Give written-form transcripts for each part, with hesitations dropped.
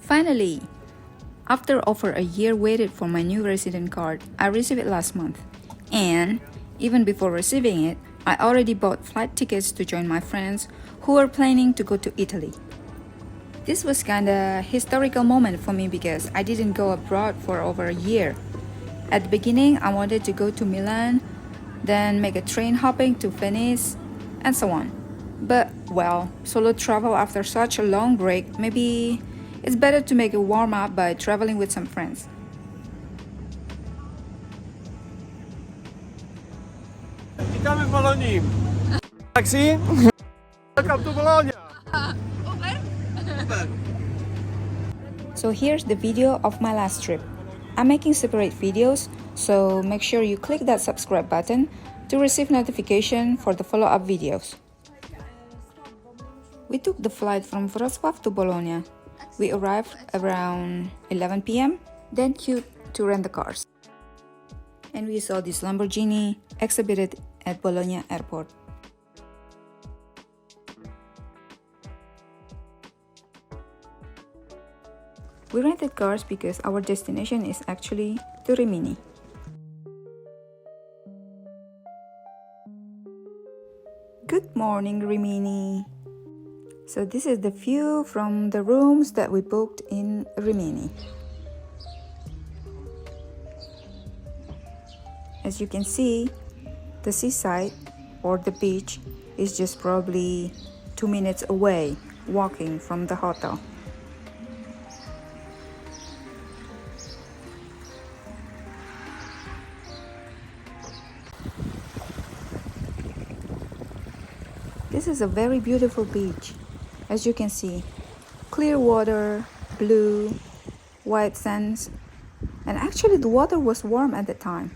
Finally, after over a year waited for my new resident card, I received it last month. And even before receiving it, I already bought flight tickets to join my friends who were planning to go to Italy. This was kinda historical moment for me because I didn't go abroad for over a year. At the beginning, I wanted to go to Milan, then make a train hopping to Venice, and so on. But, well, solo travel after such a long break, maybe it's better to make a warm-up by traveling with some friends. Witamy w Bolonii. Taxi? Welcome to Bologna. So here's the video of my last trip. I'm making separate videos, so make sure you click that subscribe button to receive notification for the follow-up videos. We took the flight from Wrocław to Bologna. We arrived around 11 p.m., then queued to rent the cars. And we saw this Lamborghini exhibited at Bologna airport. We rented cars because our destination is actually to Rimini. Good morning, Rimini. So this is the view from the rooms that we booked in Rimini. As you can see, the seaside or the beach is just probably 2 minutes away walking from the hotel. This is a very beautiful beach. As you can see, clear water, blue, white sands, and actually the water was warm at the time.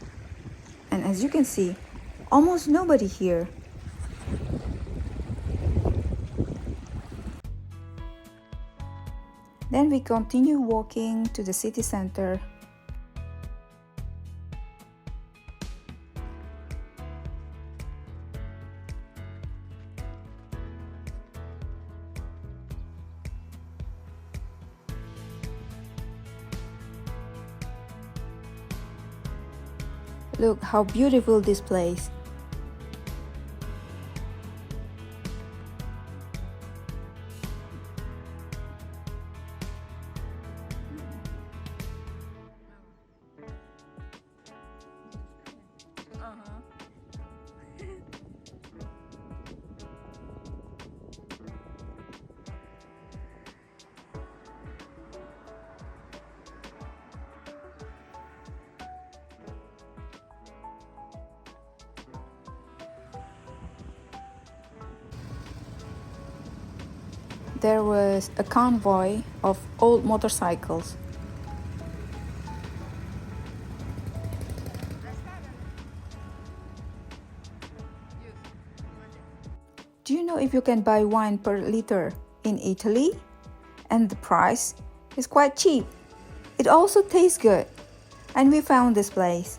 And as you can see, almost nobody here. Then we continue walking to the city center. Look how beautiful this place. There was a convoy of old motorcycles. Do you know if you can buy wine per liter in Italy? And the price is quite cheap. It also tastes good. And we found this place.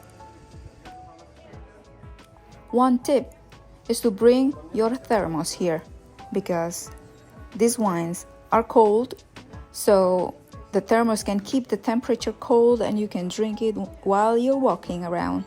One tip is to bring your thermos here because these wines are cold, so the thermos can keep the temperature cold and you can drink it while you're walking around.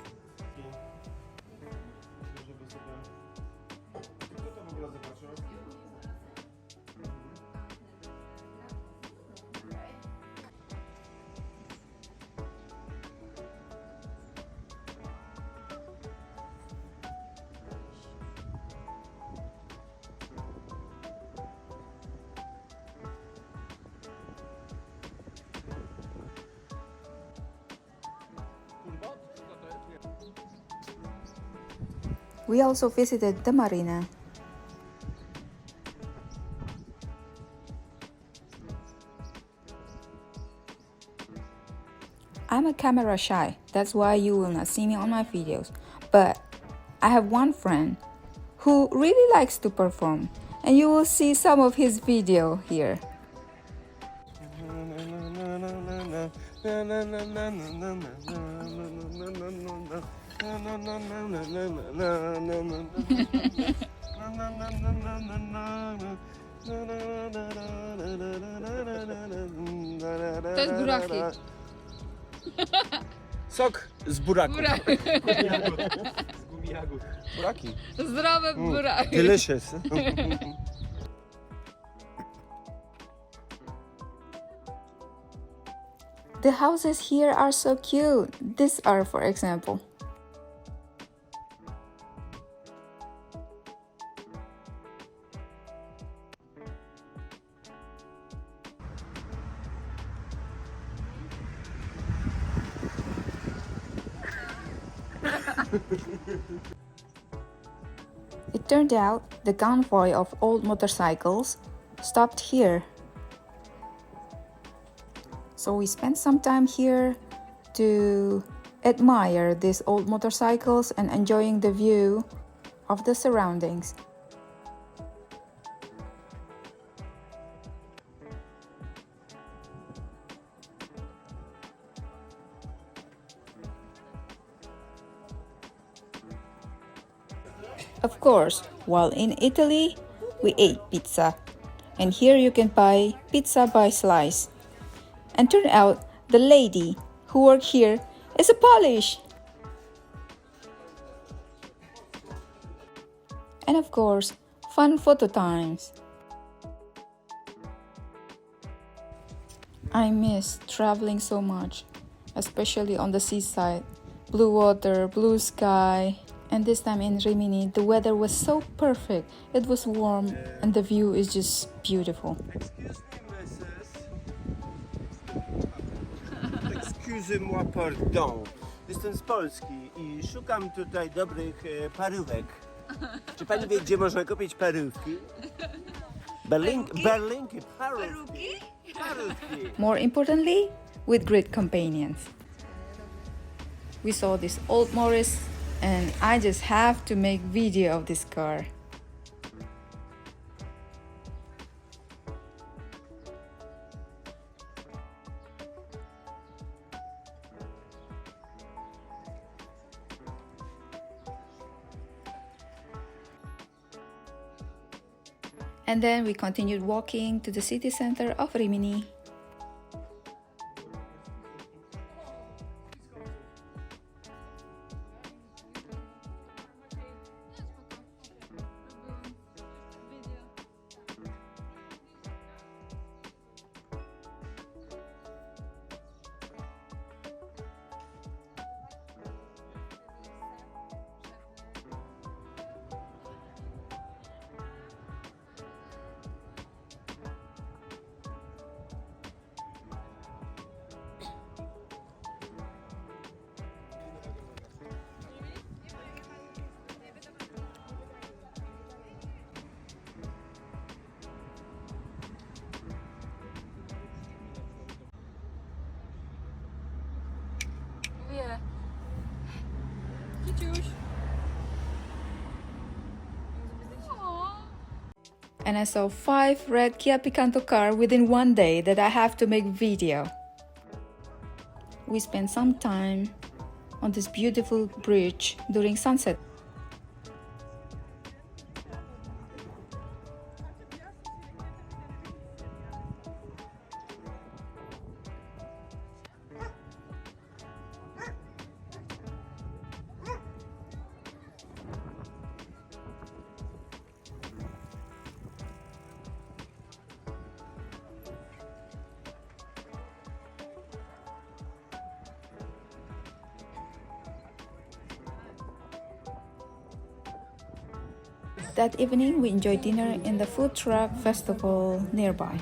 We also visited the Marina. I'm a camera shy, that's why you will not see me on my videos. But I have one friend who really likes to perform, and you will see some of his video here. To jest buraki. Sok z buraków. Buraki. Z gumi jagód. Buraki. Zdrowe buraki. Delicious. The houses here are so cute. These are, for example. It turned out the convoy of old motorcycles stopped here. So we spent some time here to admire these old motorcycles and enjoying the view of the surroundings. Of course, while in Italy, we ate pizza. And here you can buy pizza by slice. And turned out the lady who worked here is a Polish. And of course, fun photo times. I miss traveling so much, especially on the seaside. Blue water, blue sky. And this time in Rimini, the weather was so perfect. It was warm and the view is just beautiful. Excusez-moi, pardon. Jestem z Polski i szukam tutaj dobrych parówek. Czy pani wie, gdzie można kupić parówki? Berlinki, parówki. Parówki. More importantly, with great companions. We saw this old Morris and I just have to make video of this car. And then we continued walking to the city center of Rimini. Yeah. And I saw 5 red Kia Picanto car within one day that I have to make video. We spent some time on this beautiful bridge during sunset. That evening, we enjoyed dinner in the food truck festival nearby.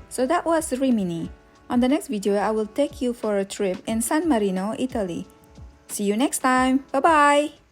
So that was Rimini. On the next video, I will take you for a trip in San Marino, Italy. See you next time. Bye-bye!